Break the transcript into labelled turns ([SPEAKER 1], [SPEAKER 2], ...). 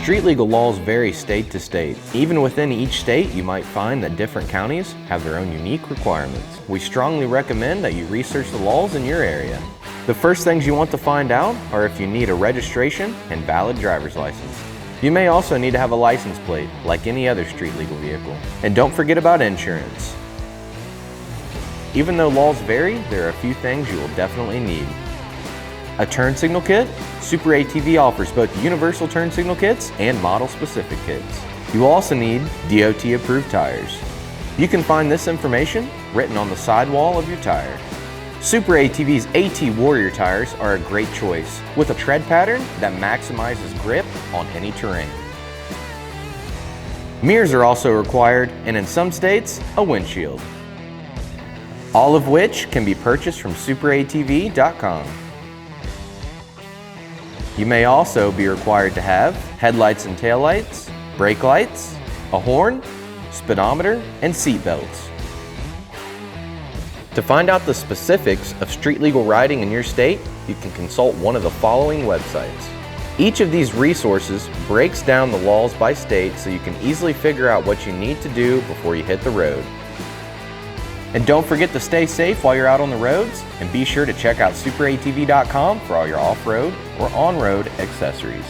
[SPEAKER 1] Street legal laws vary state to state. Even within each state, you might find that different counties have their own unique requirements. We strongly recommend that you research the laws in your area. The first things you want to find out are if you need a registration and valid driver's license. You may also need to have a license plate, like any other street legal vehicle. And don't forget about insurance. Even though laws vary, there are a few things you will definitely need. A turn signal kit. Super ATV offers both universal turn signal kits and model-specific kits. You will also need DOT-approved tires. You can find this information written on the sidewall of your tire. Super ATV's AT Warrior tires are a great choice, with a tread pattern that maximizes grip on any terrain. Mirrors are also required, and in some states, a windshield. All of which can be purchased from superatv.com. You may also be required to have headlights and taillights, brake lights, a horn, speedometer, and seat belts. To find out the specifics of street legal riding in your state, you can consult one of the following websites. Each of these resources breaks down the laws by state so you can easily figure out what you need to do before you hit the road. And don't forget to stay safe while you're out on the roads, and be sure to check out superatv.com for all your off-road or on-road accessories.